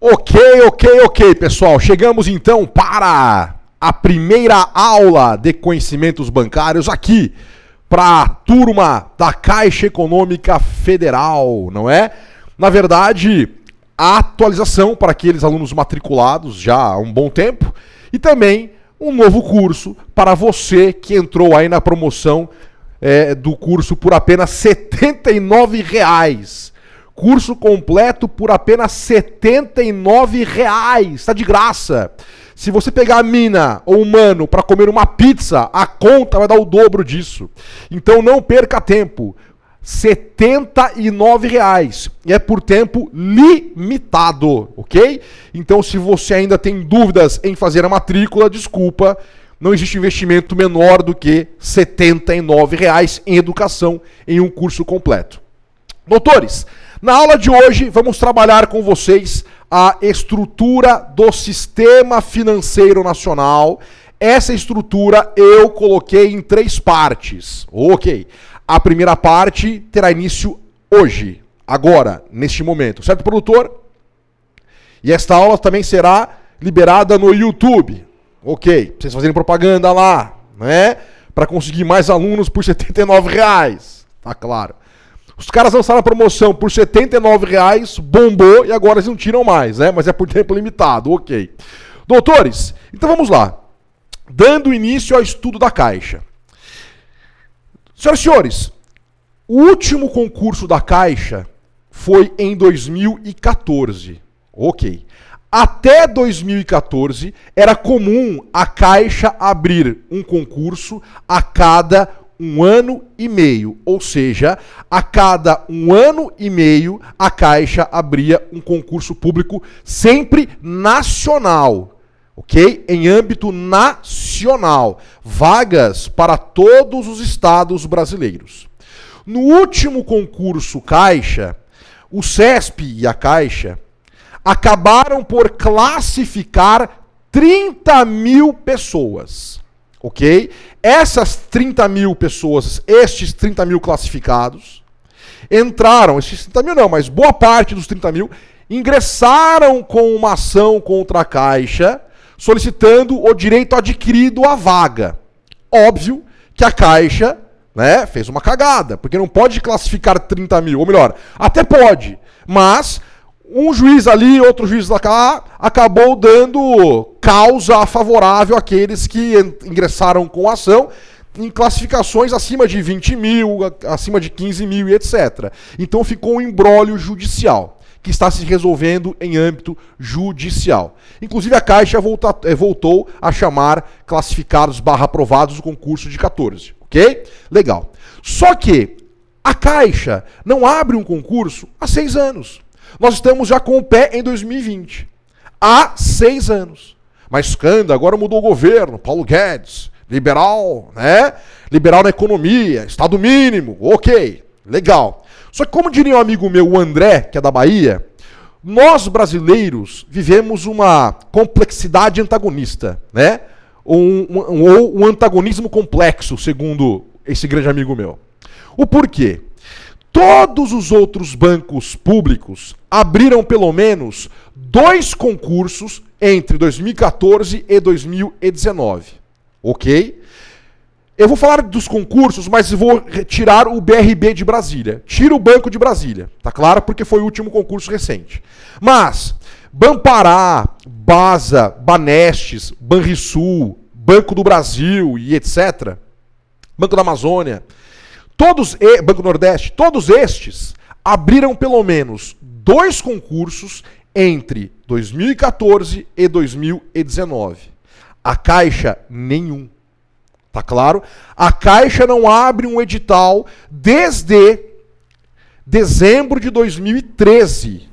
Ok, pessoal. Chegamos então para a primeira aula de conhecimentos bancários aqui para a turma da Caixa Econômica Federal, não é? Na verdade, a atualização para aqueles alunos matriculados já há um bom tempo e também um novo curso para você que entrou aí na promoção do curso por apenas R$ 79,00. Curso completo por apenas R$ 79,00. Está de graça. Se você pegar a mina ou o mano para comer uma pizza, a conta vai dar o dobro disso. Então não perca tempo. R$ 79,00. E é por tempo limitado, ok? Então se você ainda tem dúvidas em fazer a matrícula, desculpa, não existe investimento menor do que R$ 79,00 em educação em um curso completo. Doutores, na aula de hoje vamos trabalhar com vocês a estrutura do Sistema Financeiro Nacional. Essa estrutura eu coloquei em 3 partes. Ok. A primeira parte terá início hoje, agora, neste momento. Certo, produtor? E esta aula também será liberada no YouTube. Ok. Pra vocês fazerem propaganda lá, né? Para conseguir mais alunos por R$ 79,00. Tá claro. Os caras lançaram a promoção por R$ 79,00, bombou e agora eles não tiram mais, né? Mas é por tempo limitado, ok. Doutores, então vamos lá. Dando início ao estudo da Caixa. Senhoras e senhores, o último concurso da Caixa foi em 2014, ok. Até 2014 era comum a Caixa abrir um concurso a cada 1 ano e meio, ou seja, a cada 1 ano e meio a Caixa abria um concurso público sempre nacional, ok? Em âmbito nacional, vagas para todos os estados brasileiros. No último concurso Caixa, o CESP e a Caixa acabaram por classificar 30.000 pessoas. Ok? Essas 30.000 pessoas, estes 30.000 classificados, entraram, esses 30.000 não, mas boa parte dos 30.000, ingressaram com uma ação contra a Caixa, solicitando o direito adquirido à vaga. Óbvio que a Caixa, né, fez uma cagada, porque não pode classificar 30.000, ou melhor, até pode, mas um juiz ali, outro juiz lá, acabou dando causa favorável àqueles que ingressaram com a ação em classificações acima de 20.000, acima de 15.000 e etc. Então ficou um imbróglio judicial, que está se resolvendo em âmbito judicial. Inclusive a Caixa voltou a chamar classificados / aprovados o concurso de 14, ok? Legal. Só que a Caixa não abre um concurso há 6 anos. Nós estamos já com o pé em 2020. Há 6 anos. Mas agora mudou o governo, Paulo Guedes, liberal, né? Liberal na economia, Estado mínimo, ok, legal. Só que como diria um amigo meu, o André, que é da Bahia, nós brasileiros vivemos uma complexidade antagonista, né? Um antagonismo complexo, segundo esse grande amigo meu. O porquê? Todos os outros bancos públicos abriram pelo menos 2 concursos entre 2014 e 2019, ok? Eu vou falar dos concursos, mas vou tirar o BRB de Brasília. Tira o Banco de Brasília, tá claro? Porque foi o último concurso recente. Mas Banpará, Basa, Banestes, Banrisul, Banco do Brasil e etc., Banco da Amazônia, Banco do Nordeste, todos estes abriram pelo menos 2 concursos entre 2014 e 2019. A Caixa, nenhum. Tá claro? A Caixa não abre um edital desde dezembro de 2013.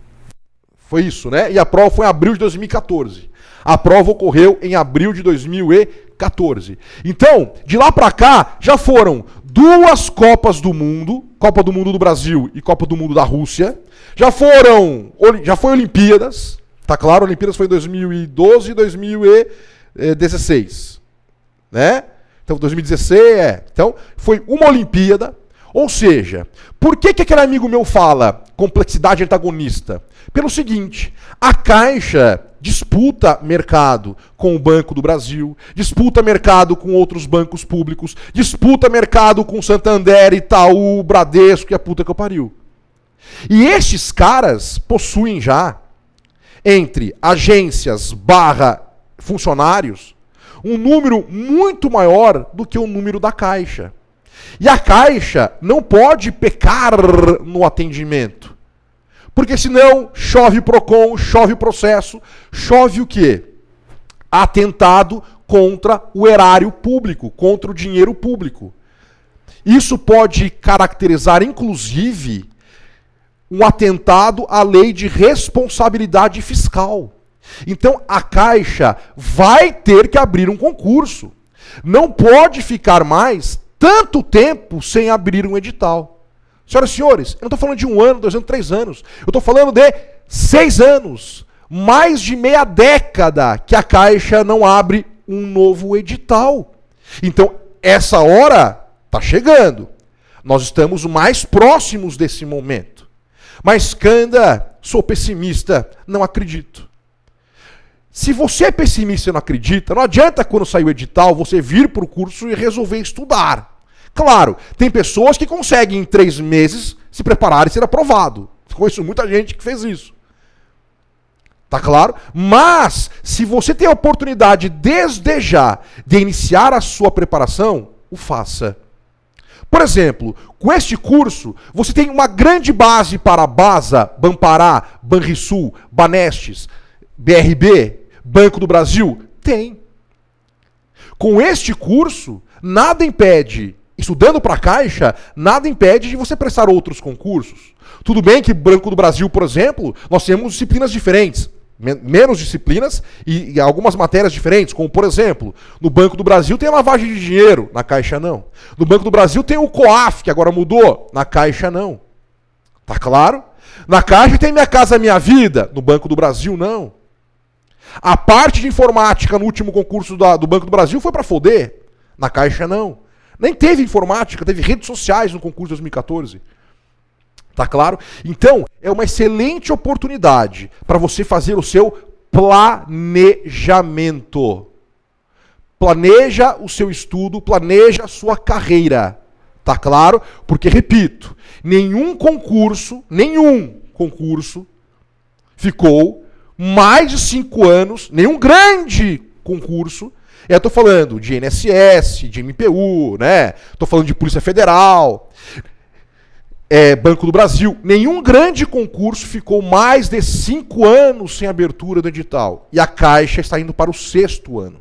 Foi isso, né? E a prova foi em abril de 2014. A prova ocorreu em abril de 2014. Então, de lá para cá, já foram 2 Copas do Mundo, Copa do Mundo do Brasil e Copa do Mundo da Rússia. Já foi Olimpíadas, tá claro? Olimpíadas foi em 2012 e 2016, né? Então, 2016, Então, foi uma Olimpíada, Ou seja, por que aquele amigo meu fala complexidade antagonista? Pelo seguinte, a Caixa disputa mercado com o Banco do Brasil, disputa mercado com outros bancos públicos, disputa mercado com Santander, Itaú, Bradesco e a puta que eu pariu. E estes caras possuem já, entre agências barra funcionários, um número muito maior do que o número da Caixa. E a Caixa não pode pecar no atendimento. Porque senão chove PROCON, chove processo, chove o quê? Atentado contra o erário público, contra o dinheiro público. Isso pode caracterizar, inclusive, um atentado à lei de responsabilidade fiscal. Então a Caixa vai ter que abrir um concurso. Não pode ficar mais tanto tempo sem abrir um edital. Senhoras e senhores, eu não estou falando de 1 ano, 2 anos, 3 anos. Eu estou falando de 6 anos. Mais de meia década que a Caixa não abre um novo edital. Então, essa hora está chegando. Nós estamos mais próximos desse momento. Mas, Canda, sou pessimista, não acredito. Se você é pessimista e não acredita, não adianta quando sair o edital você vir para o curso e resolver estudar. Claro, tem pessoas que conseguem em 3 meses se preparar e ser aprovado. Conheço muita gente que fez isso. Tá claro? Mas, se você tem a oportunidade desde já de iniciar a sua preparação, o faça. Por exemplo, com este curso, você tem uma grande base para a BASA, Banpará, Banrisul, Banestes, BRB, Banco do Brasil? Tem. Com este curso, nada impede, estudando para a Caixa, nada impede de você prestar outros concursos. Tudo bem que Banco do Brasil, por exemplo, nós temos disciplinas diferentes, menos disciplinas e algumas matérias diferentes, como por exemplo, no Banco do Brasil tem a lavagem de dinheiro, na Caixa não. No Banco do Brasil tem o COAF, que agora mudou, na Caixa não. Tá claro? Na Caixa tem Minha Casa Minha Vida, no Banco do Brasil não. A parte de informática no último concurso do Banco do Brasil foi para FODE, na Caixa não. Nem teve informática, teve redes sociais no concurso de 2014. Tá claro? Então, é uma excelente oportunidade para você fazer o seu planejamento. Planeja o seu estudo, planeja a sua carreira. Tá claro? Porque, repito, nenhum concurso ficou mais de 5 anos, nenhum grande concurso. Eu estou falando de INSS, de MPU, né? Estou falando de Polícia Federal, Banco do Brasil. Nenhum grande concurso ficou mais de 5 anos sem abertura do edital. E a Caixa está indo para o 6º ano.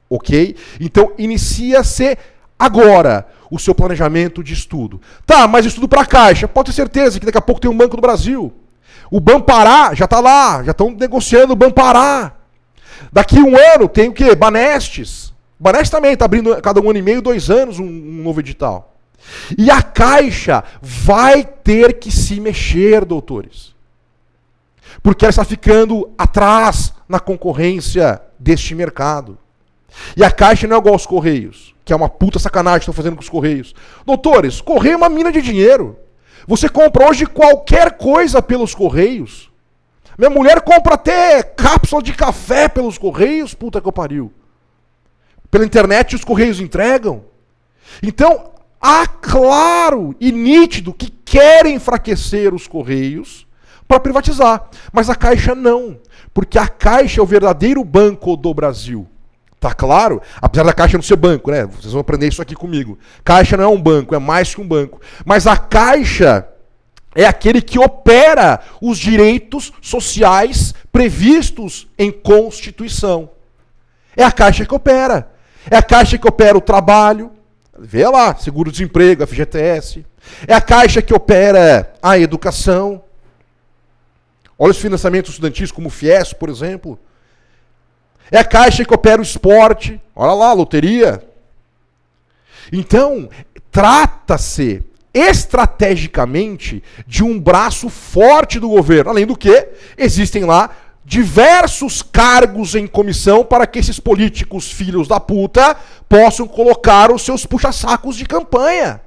Ok? Então, inicia-se agora o seu planejamento de estudo. Tá, mas estudo para a Caixa. Pode ter certeza que daqui a pouco tem um Banco do Brasil. O Banpará já está lá, já estão negociando o Banpará. Daqui 1 ano tem o quê? Banestes. Banestes também está abrindo cada 1 ano e meio, 2 anos um novo edital. E a Caixa vai ter que se mexer, doutores. Porque ela está ficando atrás na concorrência deste mercado. E a Caixa não é igual aos Correios, que é uma puta sacanagem que estão fazendo com os Correios. Doutores, Correio é uma mina de dinheiro. Você compra hoje qualquer coisa pelos Correios. Minha mulher compra até cápsula de café pelos Correios, puta que eu pariu. Pela internet os Correios entregam. Então, há claro e nítido que querem enfraquecer os Correios para privatizar. Mas a Caixa não. Porque a Caixa é o verdadeiro banco do Brasil. Tá claro? Apesar da Caixa não ser banco, né? Vocês vão aprender isso aqui comigo. Caixa não é um banco, é mais que um banco. Mas a Caixa é aquele que opera os direitos sociais previstos em Constituição. É a Caixa que opera. É a Caixa que opera o trabalho. Vê lá, seguro-desemprego, FGTS. É a Caixa que opera a educação. Olha os financiamentos estudantis, como o Fies, por exemplo. É a Caixa que opera o esporte. Olha lá, a loteria. Então, trata-se estrategicamente de um braço forte do governo. Além do que, existem lá diversos cargos em comissão para que esses políticos filhos da puta possam colocar os seus puxa-sacos de campanha.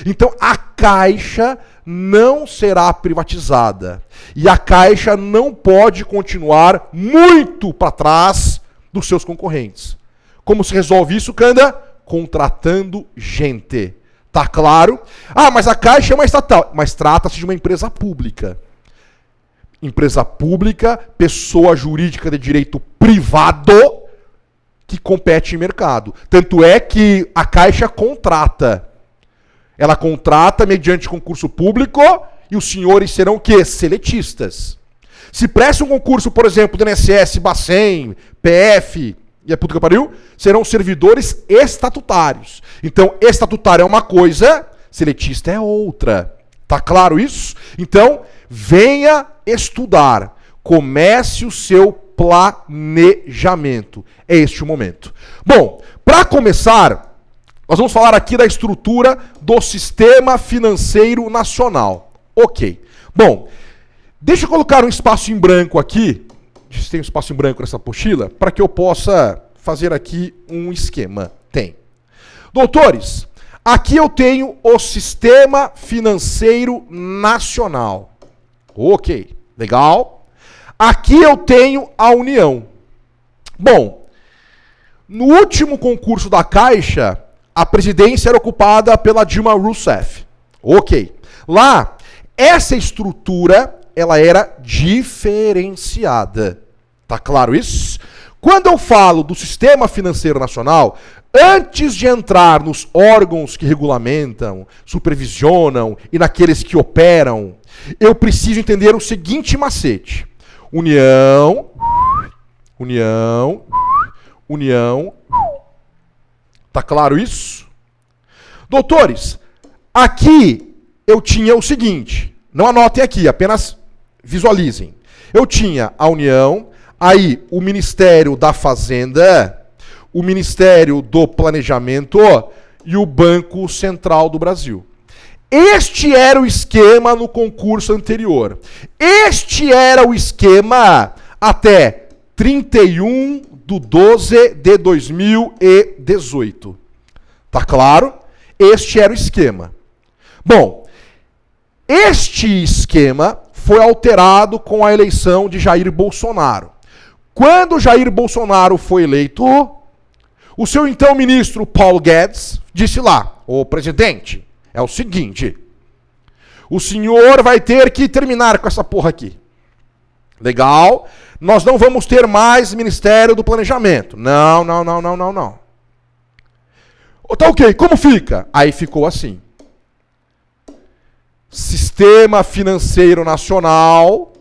Então a Caixa não será privatizada. E a Caixa não pode continuar muito para trás dos seus concorrentes. Como se resolve isso, Canda? Contratando gente. Tá claro? Ah, mas a Caixa é uma estatal. Mas trata-se de uma empresa pública. Empresa pública, pessoa jurídica de direito privado que compete em mercado. Tanto é que a Caixa contrata. Ela contrata mediante concurso público e os senhores serão o quê? Seletistas. Se presta um concurso, por exemplo, do INSS, Bacen, PF e a puta que pariu, serão servidores estatutários. Então, estatutário é uma coisa, seletista é outra. Tá claro isso? Então, venha estudar. Comece o seu planejamento. É este o momento. Bom, para começar, nós vamos falar aqui da estrutura do Sistema Financeiro Nacional. Ok. Bom, deixa eu colocar um espaço em branco aqui. Tem um espaço em branco nessa apostila, para que eu possa fazer aqui um esquema. Tem. Doutores, aqui eu tenho o Sistema Financeiro Nacional. Ok, legal. Aqui eu tenho a União. Bom, no último concurso da Caixa, a presidência era ocupada pela Dilma Rousseff. Ok. Lá, essa estrutura, ela era diferenciada. Tá claro isso? Quando eu falo do Sistema Financeiro Nacional, antes de entrar nos órgãos que regulamentam, supervisionam e naqueles que operam, eu preciso entender o seguinte macete. União, União, União. Tá claro isso? Doutores, aqui eu tinha o seguinte, não anotem aqui, apenas visualizem. Eu tinha a União, aí o Ministério da Fazenda, o Ministério do Planejamento e o Banco Central do Brasil. Este era o esquema no concurso anterior. Este era o esquema até 31/12/2018. Tá claro? Este era o esquema. Bom, este esquema foi alterado com a eleição de Jair Bolsonaro. Quando Jair Bolsonaro foi eleito, o seu então ministro Paulo Guedes disse lá: ô presidente, é o seguinte, o senhor vai ter que terminar com essa porra aqui. Legal? Nós não vamos ter mais Ministério do Planejamento. Não. Tá ok, como fica? Aí ficou assim. Sistema Financeiro Nacional.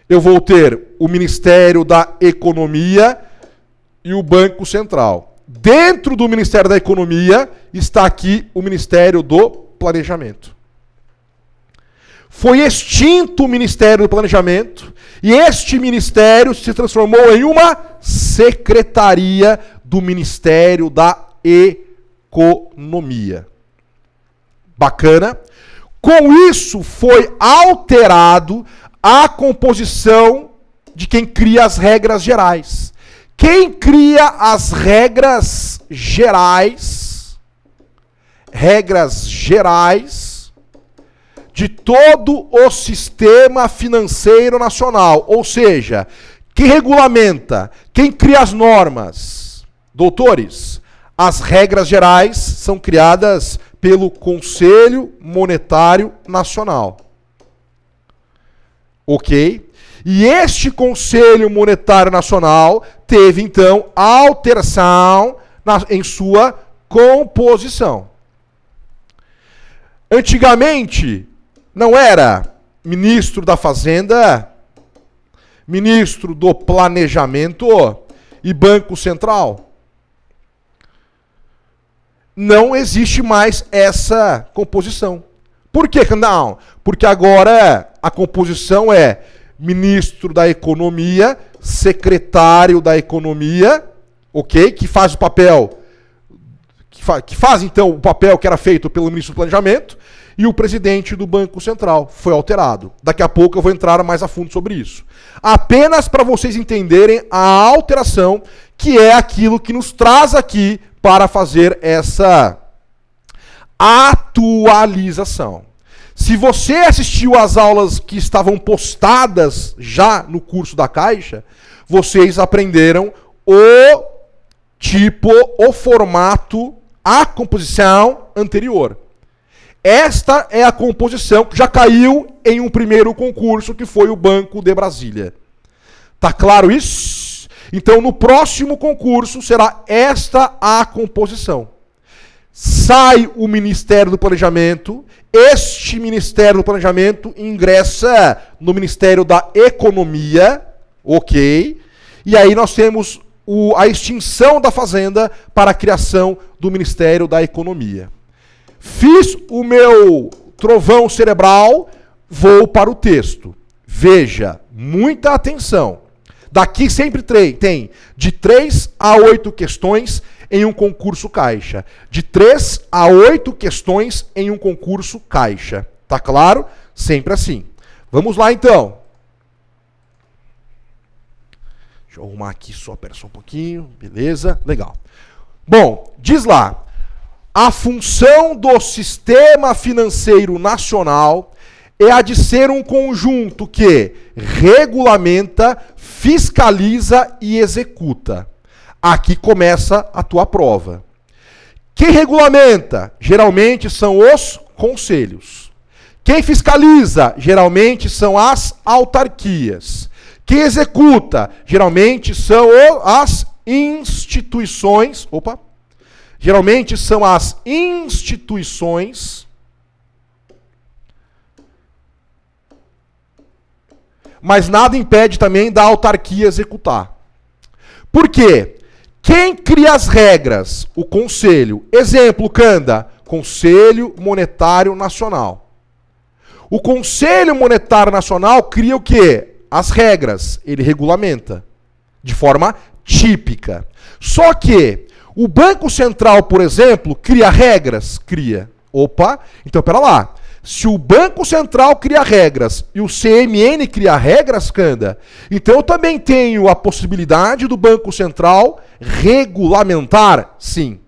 Eu vou ter o Ministério da Economia e o Banco Central. Dentro do Ministério da Economia está aqui o Ministério do Planejamento. Foi extinto o Ministério do Planejamento e este ministério se transformou em uma secretaria do Ministério da Economia. Bacana? Com isso foi alterado a composição de quem cria as regras gerais. Quem cria as regras gerais de todo o sistema financeiro nacional, ou seja, quem regulamenta, quem cria as normas, doutores, as regras gerais são criadas pelo Conselho Monetário Nacional. Ok? E este Conselho Monetário Nacional teve, então, alteração em sua composição. Antigamente, não era ministro da Fazenda, ministro do Planejamento e Banco Central. Não existe mais essa composição. Por quê? Não, porque agora a composição é ministro da Economia, secretário da Economia, ok? Que faz o papel, que faz então o papel que era feito pelo ministro do Planejamento, e o presidente do Banco Central. Foi alterado. Daqui a pouco eu vou entrar mais a fundo sobre isso. Apenas para vocês entenderem a alteração, que é aquilo que nos traz aqui para fazer essa atualização. Se você assistiu às aulas que estavam postadas já no curso da Caixa, vocês aprenderam o tipo, o formato, a composição anterior. Esta é a composição que já caiu em um primeiro concurso, que foi o Banco de Brasília. Tá claro isso? Então, no próximo concurso, será esta a composição. Sai o Ministério do Planejamento, este Ministério do Planejamento ingressa no Ministério da Economia, ok? E aí nós temos a extinção da Fazenda para a criação do Ministério da Economia. Fiz o meu trovão cerebral, vou para o texto. Veja, muita atenção. Daqui sempre tem de 3 a 8 questões em um concurso Caixa. De 3 a 8 questões em um concurso Caixa. Tá claro? Sempre assim. Vamos lá então. Deixa eu arrumar aqui só, pera só um pouquinho. Beleza, legal. Bom, diz lá. A função do sistema financeiro nacional é a de ser um conjunto que regulamenta, fiscaliza e executa. Aqui começa a tua prova. Quem regulamenta? Geralmente são os conselhos. Quem fiscaliza? Geralmente são as autarquias. Quem executa? Geralmente são as instituições. Geralmente são as instituições, mas nada impede também da autarquia executar. Por quê? Quem cria as regras? O Conselho. Exemplo, Canda, Conselho Monetário Nacional. O Conselho Monetário Nacional cria o quê? As regras. Ele regulamenta de forma típica. Só que o Banco Central, por exemplo, cria regras? Cria. Então pera lá. Se o Banco Central cria regras e o CMN cria regras, Canda, então eu também tenho a possibilidade do Banco Central regulamentar? Sim,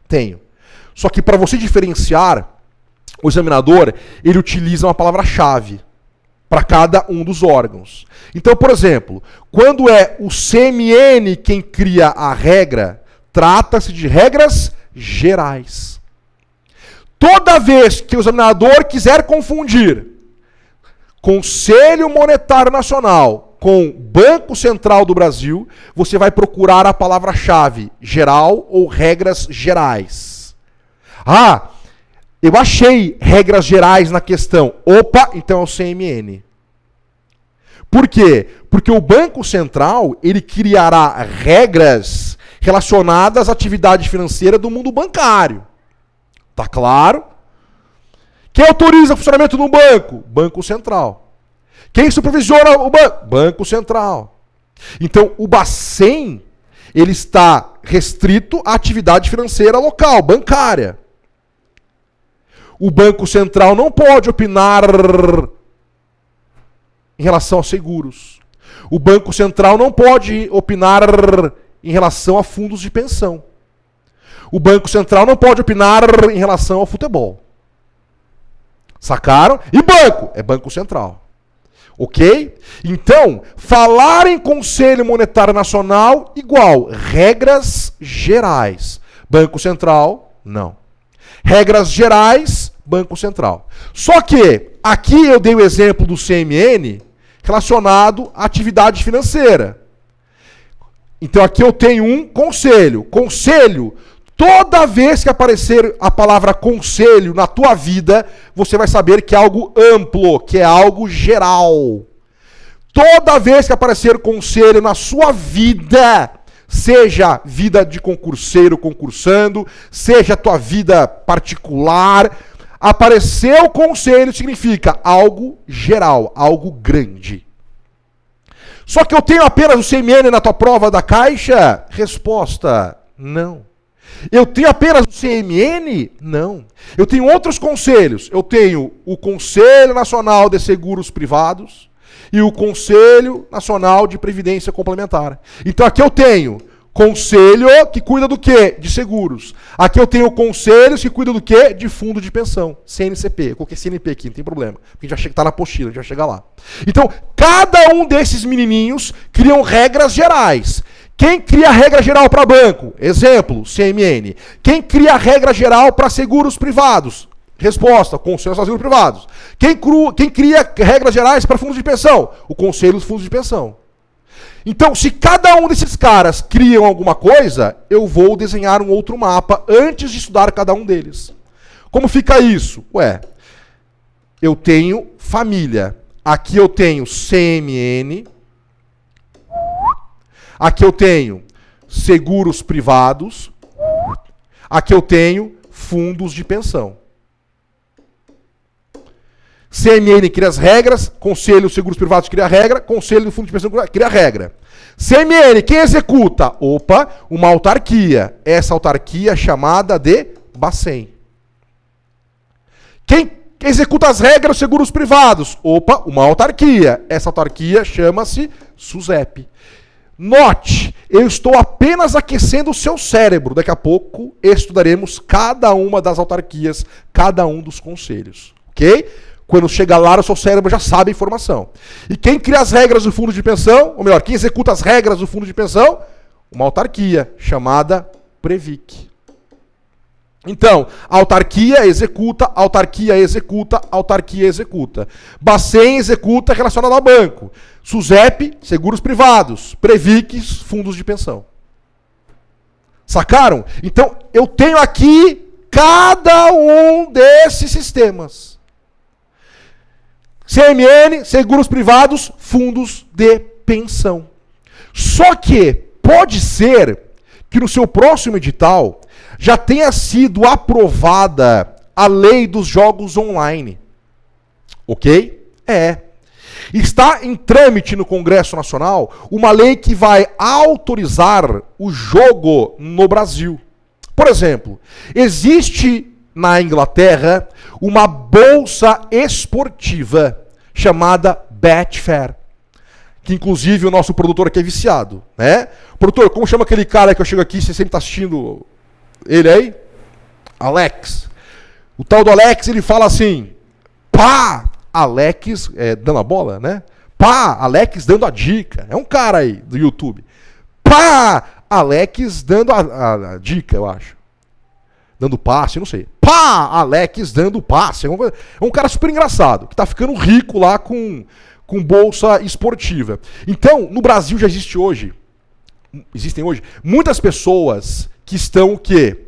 tenho. Só que para você diferenciar, o examinador, ele utiliza uma palavra-chave para cada um dos órgãos. Então, por exemplo, quando é o CMN quem cria a regra, trata-se de regras gerais. Toda vez que o examinador quiser confundir Conselho Monetário Nacional com Banco Central do Brasil, você vai procurar a palavra-chave geral ou regras gerais. Ah, eu achei regras gerais na questão. Então é o CMN. Por quê? Porque o Banco Central, ele criará regras relacionadas à atividade financeira do mundo bancário. Tá claro? Quem autoriza o funcionamento do banco? Banco Central. Quem supervisiona o banco? Banco Central. Então, o Bacen, ele está restrito à atividade financeira local, bancária. O Banco Central não pode opinar em relação a seguros. O Banco Central não pode opinar em relação a fundos de pensão. O Banco Central não pode opinar em relação ao futebol. Sacaram? E banco? É Banco Central. Ok? Então, falar em Conselho Monetário Nacional, igual. Regras gerais. Banco Central, não. Regras gerais, Banco Central. Só que, aqui eu dei o exemplo do CMN relacionado à atividade financeira. Então, aqui eu tenho um conselho. Conselho, toda vez que aparecer a palavra conselho na tua vida, você vai saber que é algo amplo, que é algo geral. Toda vez que aparecer conselho na sua vida, seja vida de concurseiro concursando, seja a tua vida particular, apareceu conselho significa algo geral, algo grande. Só que eu tenho apenas o CMN na tua prova da Caixa? Resposta, não. Eu tenho apenas o CMN? Não. Eu tenho outros conselhos. Eu tenho o Conselho Nacional de Seguros Privados e o Conselho Nacional de Previdência Complementar. Então aqui eu tenho Conselho que cuida do quê? De seguros. Aqui eu tenho conselhos que cuidam do quê? De fundo de pensão. CNCP. Eu coloquei CNP aqui, não tem problema. Porque a gente vai tá na apostila, a gente vai chegar lá. Então, cada um desses menininhos criam regras gerais. Quem cria a regra geral para banco? Exemplo, CMN. Quem cria a regra geral para seguros privados? Resposta, Conselho dos Seguros Privados. Quem cria regras gerais para fundos de pensão? O Conselho dos Fundos de Pensão. Então, se cada um desses caras criam alguma coisa, eu vou desenhar um outro mapa antes de estudar cada um deles. Como fica isso? Ué, eu tenho família. Aqui eu tenho CMN. Aqui eu tenho seguros privados. Aqui eu tenho fundos de pensão. CMN cria as regras, Conselho dos Seguros Privados cria a regra, Conselho do Fundo de Pensão cria a regra. CMN, quem executa? Opa, uma autarquia. Essa autarquia é chamada de Bacen. Quem executa as regras dos seguros privados? Opa, uma autarquia. Essa autarquia chama-se SUSEP. Note, eu estou apenas aquecendo o seu cérebro. Daqui a pouco estudaremos cada uma das autarquias, cada um dos conselhos. Ok? Quando chega lá, o seu cérebro já sabe a informação. E quem cria as regras do fundo de pensão, ou melhor, quem executa as regras do fundo de pensão? Uma autarquia, chamada Previc. Então, autarquia executa, autarquia executa, autarquia executa. Bacen executa relacionado ao banco. SUSEP, seguros privados. Previc, fundos de pensão. Sacaram? Então, eu tenho aqui cada um desses sistemas. CMN, seguros privados, fundos de pensão. Só que pode ser que no seu próximo edital já tenha sido aprovada a lei dos jogos online. Ok? Está em trâmite no Congresso Nacional uma lei que vai autorizar o jogo no Brasil. Por exemplo, existe na Inglaterra uma bolsa esportiva chamada Betfair, que inclusive o nosso produtor aqui é viciado, né? Produtor, como chama aquele cara que eu chego aqui, você sempre está assistindo ele aí? Alex. O tal do Alex, ele fala assim, pá, Alex, dando a bola, né? Pá, Alex dando a dica. É um cara aí do YouTube. Pá, Alex dando a dica, eu acho. Dando passe, não sei. Pá, Alex dando passe. É um cara super engraçado, que tá ficando rico lá com bolsa esportiva. Então, no Brasil já existem hoje muitas pessoas que estão o quê?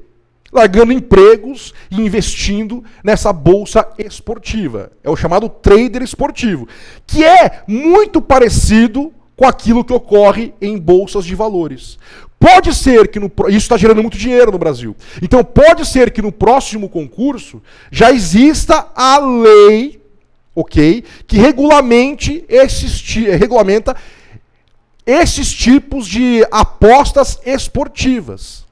Largando empregos e investindo nessa bolsa esportiva. É o chamado trader esportivo, que é muito parecido com aquilo que ocorre em bolsas de valores. Pode ser que isso está gerando muito dinheiro no Brasil. Então pode ser que no próximo concurso já exista a lei, ok, que regulamenta esses tipos de apostas esportivas.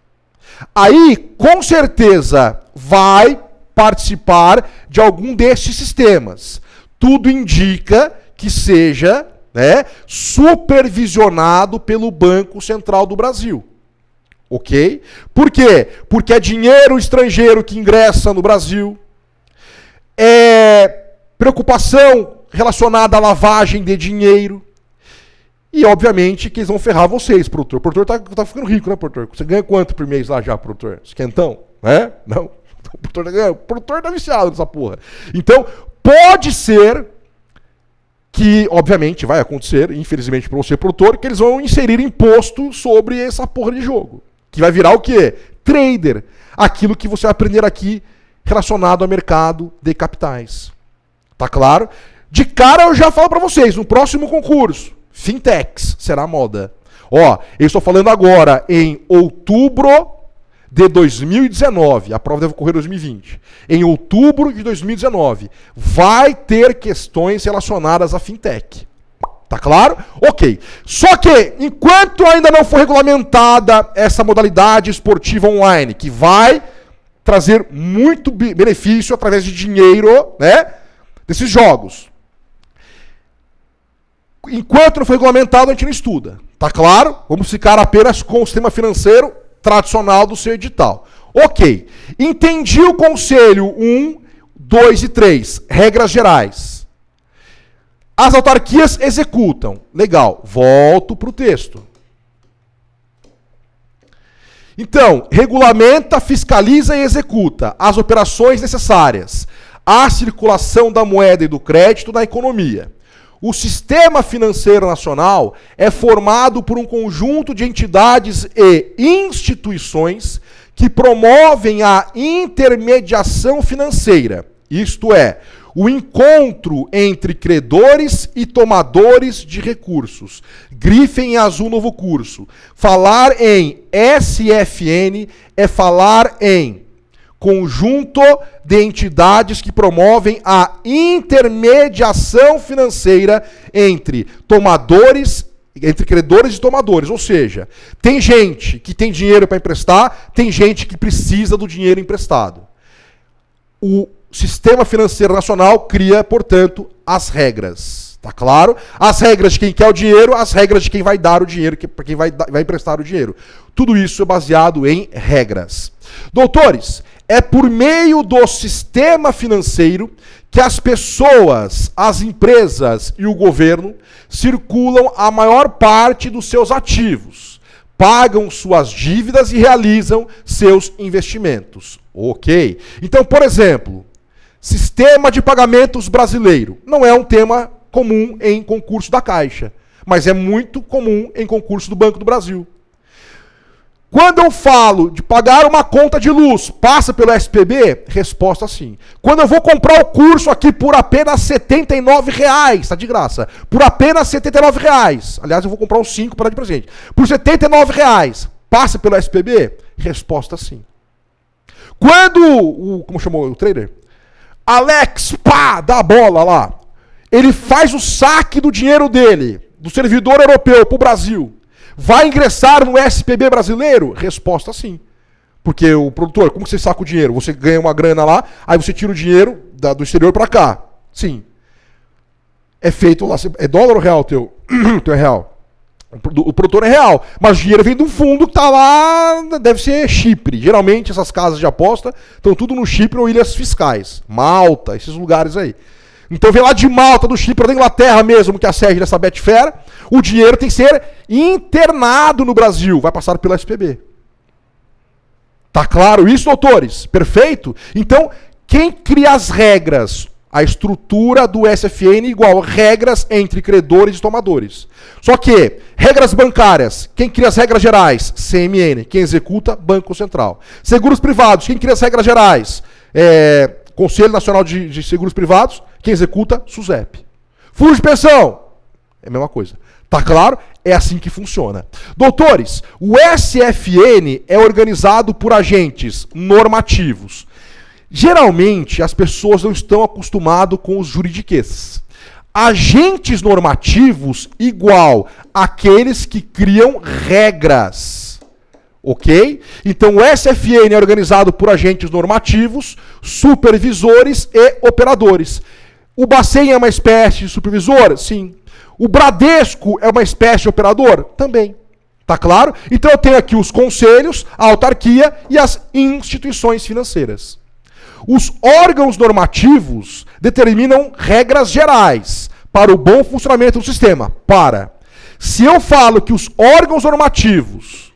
Aí, com certeza, vai participar de algum desses sistemas. Tudo indica que seja, né, supervisionado pelo Banco Central do Brasil. Ok? Por quê? Porque é dinheiro estrangeiro que ingressa no Brasil. É preocupação relacionada à lavagem de dinheiro. E, obviamente, que eles vão ferrar vocês, produtor. O produtor tá ficando rico, né, produtor? Você ganha quanto por mês lá já, produtor? Esquentão? Né? Não. O produtor tá viciado nessa porra. Então, pode ser que, obviamente, vai acontecer, infelizmente para você, produtor, que eles vão inserir imposto sobre essa porra de jogo. Que vai virar o quê? Trader. Aquilo que você vai aprender aqui relacionado ao mercado de capitais. Tá claro? De cara, eu já falo para vocês, no próximo concurso, Fintechs será a moda. Ó, eu estou falando agora em outubro de 2019. A prova deve ocorrer em 2020. Em outubro de 2019, vai ter questões relacionadas à fintech. Tá claro? Ok. Só que, enquanto ainda não for regulamentada essa modalidade esportiva online, que vai trazer muito benefício através de dinheiro, né, desses jogos. Enquanto não for regulamentado, a gente não estuda. Tá claro? Vamos ficar apenas com o sistema financeiro tradicional do seu edital. Ok. Entendi o conselho 1, 2 e 3. Regras gerais. As autarquias executam. Legal. Volto para o texto. Então, regulamenta, fiscaliza e executa as operações necessárias à circulação da moeda e do crédito na economia. O sistema financeiro nacional é formado por um conjunto de entidades e instituições que promovem a intermediação financeira, isto é, o encontro entre credores e tomadores de recursos. Grifem em azul novo curso. Falar em SFN é falar em conjunto de entidades que promovem a intermediação financeira entre credores e tomadores. Ou seja, tem gente que tem dinheiro para emprestar, tem gente que precisa do dinheiro emprestado. O Sistema Financeiro Nacional cria, portanto, as regras. Tá claro? As regras de quem quer o dinheiro, as regras de quem vai dar o dinheiro, para quem vai emprestar o dinheiro. Tudo isso é baseado em regras. Doutores, é por meio do sistema financeiro que as pessoas, as empresas e o governo circulam a maior parte dos seus ativos, pagam suas dívidas e realizam seus investimentos. Ok. Então, por exemplo, sistema de pagamentos brasileiro não é um tema comum em concurso da Caixa, mas é muito comum em concurso do Banco do Brasil. Quando eu falo de pagar uma conta de luz, passa pelo SPB? Resposta sim. Quando eu vou comprar o curso aqui por apenas R$ 79,00, tá de graça, por apenas R$ 79,00, aliás, eu vou comprar uns 5 para dar de presente, por R$ 79,00, passa pelo SPB? Resposta sim. Quando como chamou o trader? Alex, pá, dá a bola lá, ele faz o saque do dinheiro dele, do servidor europeu para o Brasil, vai ingressar no SPB brasileiro? Resposta sim. Porque o produtor, como que você saca o dinheiro? Você ganha uma grana lá, aí você tira o dinheiro do exterior para cá. Sim. É feito lá. É dólar ou real teu? Teu é real. O produtor é real. Mas o dinheiro vem de um fundo que está lá, deve ser Chipre. Geralmente essas casas de aposta estão tudo no Chipre ou ilhas fiscais. Malta, esses lugares aí. Então vem lá de Malta, do Chipre, da Inglaterra mesmo, que é a sede dessa Betfair, o dinheiro tem que ser internado no Brasil, vai passar pelo SPB. Tá claro isso, doutores? Perfeito? Então, quem cria as regras? A estrutura do SFN igual regras entre credores e tomadores. Só que, regras bancárias, quem cria as regras gerais? CMN, quem executa? Banco Central. Seguros privados, quem cria as regras gerais? Conselho Nacional de Seguros Privados, quem executa? SUSEP. Fundo de pensão, é a mesma coisa. Tá claro? É assim que funciona. Doutores, o SFN é organizado por agentes normativos. Geralmente, as pessoas não estão acostumadas com os juridiquês. Agentes normativos igual àqueles que criam regras. Ok? Então, o SFN é organizado por agentes normativos, supervisores e operadores. O Bacen é uma espécie de supervisor? Sim. O Bradesco é uma espécie de operador? Também. Tá claro? Então eu tenho aqui os conselhos, a autarquia e as instituições financeiras. Os órgãos normativos determinam regras gerais para o bom funcionamento do sistema. Se eu falo que os órgãos normativos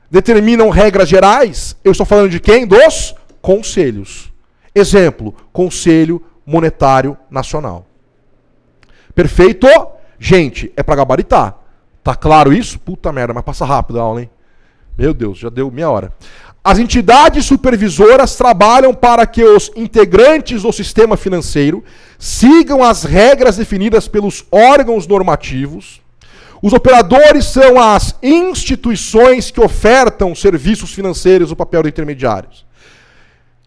determinam regras gerais, eu estou falando de quem? Dos conselhos. Exemplo, Conselho Monetário Nacional. Perfeito? Gente, é para gabaritar. Tá claro isso? Puta merda, mas passa rápido a aula, hein? Meu Deus, já deu meia hora. As entidades supervisoras trabalham para que os integrantes do sistema financeiro sigam as regras definidas pelos órgãos normativos. Os operadores são as instituições que ofertam serviços financeiros no papel de intermediários.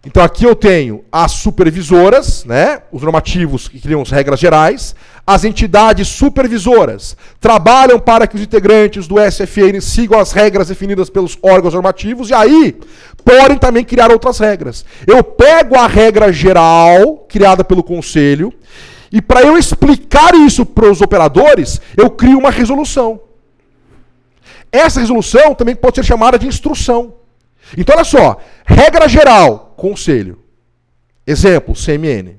Então aqui eu tenho as supervisoras, né, os normativos que criam as regras gerais, as entidades supervisoras trabalham para que os integrantes do SFN sigam as regras definidas pelos órgãos normativos e aí podem também criar outras regras. Eu pego a regra geral criada pelo conselho E para eu explicar isso para os operadores, eu crio uma resolução. Essa resolução também pode ser chamada de instrução. Então, olha só. Regra geral, conselho. Exemplo, CMN.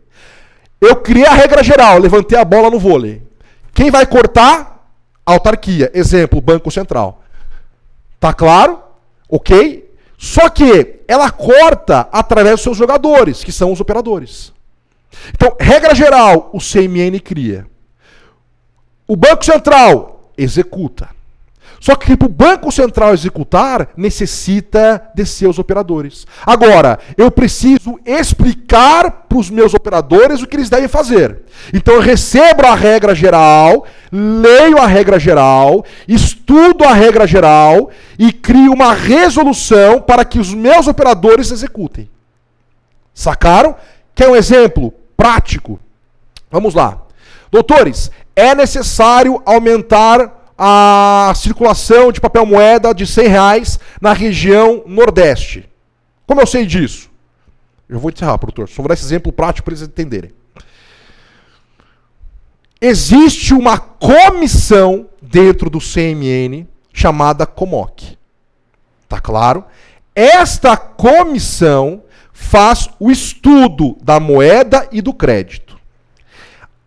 Eu criei a regra geral, levantei a bola no vôlei. Quem vai cortar? Autarquia. Exemplo, Banco Central. Tá claro? Ok? Só que ela corta através dos seus jogadores, que são os operadores. Então, regra geral, o CMN cria. O Banco Central executa. Só que para o Banco Central executar, necessita de seus operadores. Agora, eu preciso explicar para os meus operadores o que eles devem fazer. Então eu recebo a regra geral, leio a regra geral, estudo a regra geral e crio uma resolução para que os meus operadores executem. Sacaram? Quer um exemplo prático? Vamos lá. Doutores, é necessário aumentar a circulação de papel moeda de R$100 na região Nordeste. Como eu sei disso? Eu vou encerrar, produtor. Só vou dar esse exemplo prático para eles entenderem. Existe uma comissão dentro do CMN chamada COMOC. Tá claro? Esta comissão faz o estudo da moeda e do crédito.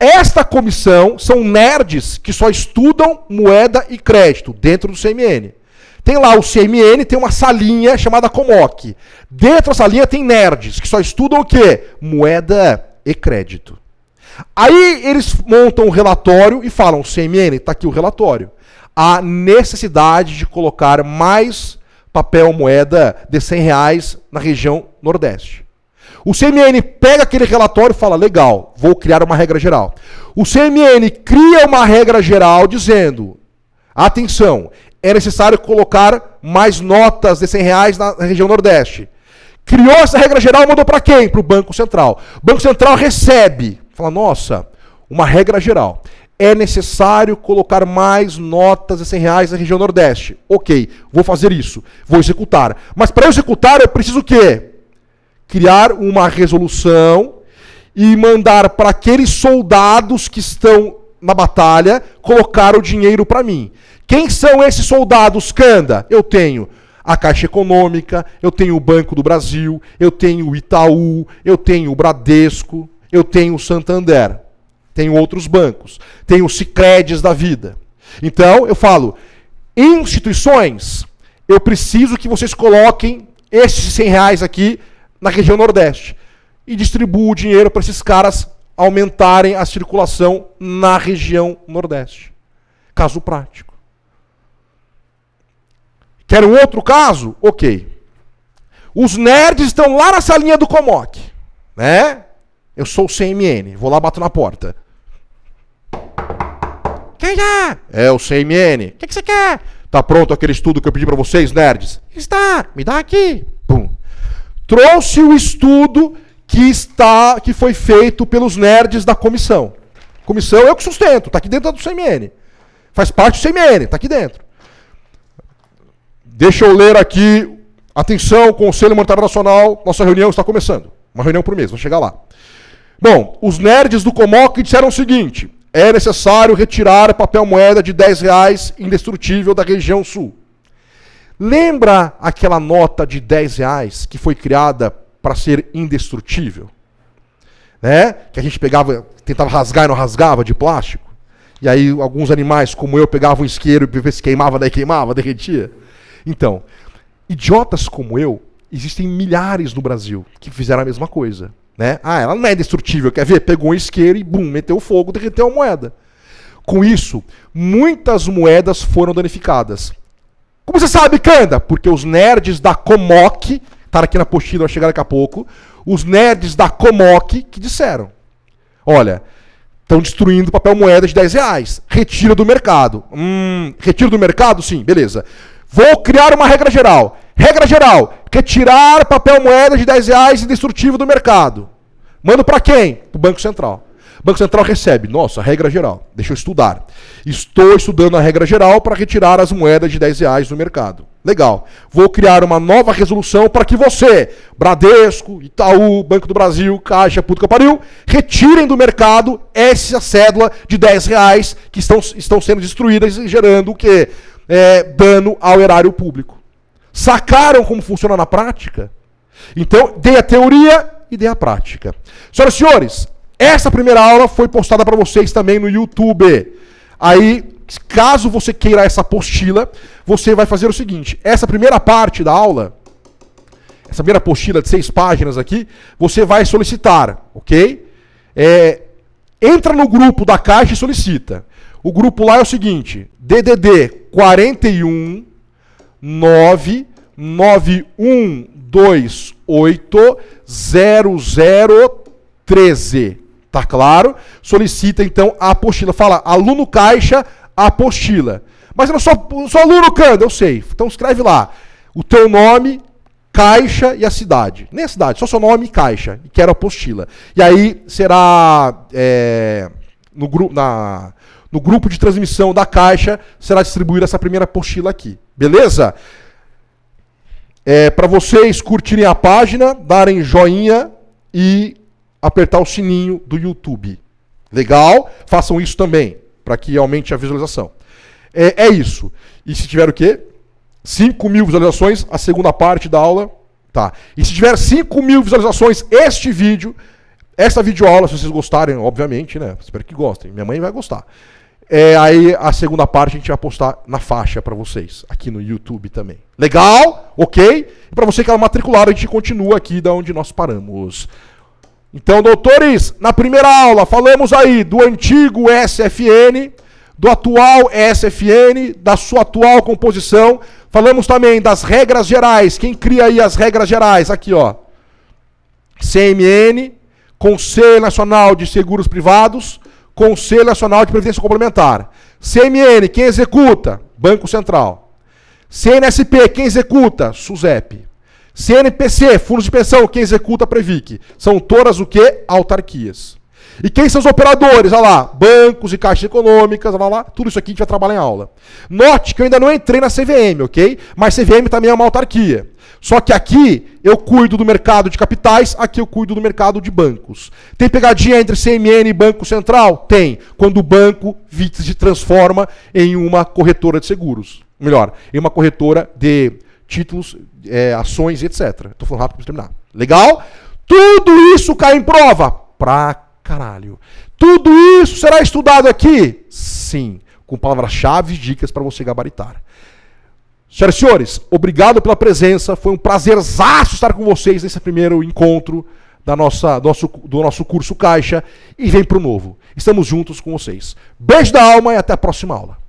Esta comissão são nerds que só estudam moeda e crédito dentro do CMN. Tem lá o CMN, tem uma salinha chamada COMOC. Dentro da salinha tem nerds que só estudam o quê? Moeda e crédito. Aí eles montam um relatório e falam, CMN, está aqui o relatório. Há necessidade de colocar mais papel moeda de R$100 na região Nordeste. O CMN pega aquele relatório e fala, legal, vou criar uma regra geral. O CMN cria uma regra geral dizendo, atenção, é necessário colocar mais notas de R$100 na região Nordeste. Criou essa regra geral e mandou para quem? Para o Banco Central. O Banco Central recebe, fala, nossa, uma regra geral. É necessário colocar mais notas de R$100 na região Nordeste. Ok, vou fazer isso, vou executar. Mas para eu executar eu preciso o quê? Criar uma resolução e mandar para aqueles soldados que estão na batalha colocar o dinheiro para mim. Quem são esses soldados, Canda? Eu tenho a Caixa Econômica, eu tenho o Banco do Brasil, eu tenho o Itaú, eu tenho o Bradesco, eu tenho o Santander, tenho outros bancos, tenho os Sicredes da vida. Então, eu falo, instituições, eu preciso que vocês coloquem esses R$100 aqui na região Nordeste. E distribuo o dinheiro para esses caras aumentarem a circulação na região Nordeste. Caso prático. Quer um outro caso? Ok. Os nerds estão lá na salinha do COMOC. Né? Eu sou o CMN. Vou lá, bato na porta. Quem é? É o CMN. O que você quer? Tá pronto aquele estudo que eu pedi para vocês, nerds? Está. Me dá aqui. Pum. Trouxe o estudo que foi feito pelos nerds da comissão. Comissão eu que sustento, está aqui dentro do CMN. Faz parte do CMN, está aqui dentro. Deixa eu ler aqui. Atenção, Conselho Monetário Nacional, nossa reunião está começando. Uma reunião por mês, vou chegar lá. Bom, os nerds do COMOC disseram o seguinte, é necessário retirar papel moeda de R$10 indestrutível da região sul. Lembra aquela nota de R$10 que foi criada para ser indestrutível? Né? Que a gente pegava, tentava rasgar e não rasgava de plástico? E aí alguns animais, como eu, pegavam um isqueiro e se queimava, daí queimava, derretia? Então, idiotas como eu, existem milhares no Brasil que fizeram a mesma coisa. Né? Ah, ela não é indestrutível, quer ver? Pegou um isqueiro e bum, meteu fogo, derreteu a moeda. Com isso, muitas moedas foram danificadas. Como você sabe, Canda? Porque os nerds da COMOC, tá aqui na apostila, vai chegar daqui a pouco, os nerds da COMOC que disseram, olha, estão destruindo papel moeda de R$10, retira do mercado. Retira do mercado? Sim, beleza. Vou criar uma regra geral. Regra geral, retirar papel moeda de R$10 indestrutível do mercado. Mando para quem? Para o Banco Central. O Banco Central recebe, nossa, regra geral, deixa eu estudar. Estou estudando a regra geral para retirar as moedas de R$10 do mercado. Legal. Vou criar uma nova resolução para que você, Bradesco, Itaú, Banco do Brasil, Caixa, puto que pariu, retirem do mercado essa cédula de R$10 que estão sendo destruídas e gerando o quê? Dano ao erário público. Sacaram como funciona na prática? Então, dei a teoria e dei a prática. Senhoras e senhores, essa primeira aula foi postada para vocês também no YouTube. Aí, caso você queira essa apostila, você vai fazer o seguinte: essa primeira parte da aula, essa primeira apostila de 6 páginas aqui, você vai solicitar, ok? Entra no grupo da Caixa e solicita. O grupo lá é o seguinte: DDD 41 99128 0013. Tá claro? Solicita então a apostila. Fala aluno Caixa, apostila. Mas eu não sou aluno Canda, eu sei. Então escreve lá o teu nome, Caixa e a cidade. Nem a cidade, só seu nome e Caixa. E quero a apostila. E aí será no grupo de transmissão da Caixa será distribuída essa primeira apostila aqui. Beleza? Para vocês curtirem a página, darem joinha e apertar o sininho do YouTube. Legal? Façam isso também, para que aumente a visualização. É isso. E se tiver o quê? 5.000 visualizações, a segunda parte da aula. Tá. E se tiver 5.000 visualizações, essa videoaula, se vocês gostarem, obviamente, né? Espero que gostem. Minha mãe vai gostar. Aí a segunda parte a gente vai postar na faixa para vocês, aqui no YouTube também. Legal? Ok? E para você que é matriculado, a gente continua aqui da onde nós paramos. Então, doutores, na primeira aula falamos aí do antigo SFN, do atual SFN, da sua atual composição. Falamos também das regras gerais. Quem cria aí as regras gerais? Aqui, ó. CMN, Conselho Nacional de Seguros Privados, Conselho Nacional de Previdência Complementar. CMN, quem executa? Banco Central. CNSP, quem executa? SUSEP. CNPC, Fundos de Pensão, quem executa? Previc. São todas o quê? Autarquias. E quem são os operadores? Olha lá, bancos e caixas econômicas, olha lá, tudo isso aqui a gente vai trabalhar em aula. Note que eu ainda não entrei na CVM, ok? Mas CVM também é uma autarquia. Só que aqui eu cuido do mercado de capitais, aqui eu cuido do mercado de bancos. Tem pegadinha entre CMN e Banco Central? Tem. Quando o banco se transforma em uma corretora de seguros. Melhor, em uma corretora de títulos, ações, etc. Estou falando rápido para terminar. Legal? Tudo isso cai em prova? Pra caralho. Tudo isso será estudado aqui? Sim. Com palavras-chave e dicas para você gabaritar. Senhoras e senhores, obrigado pela presença. Foi um prazerzaço estar com vocês nesse primeiro encontro do nosso curso Caixa. E vem pro novo. Estamos juntos com vocês. Beijo da alma e até a próxima aula.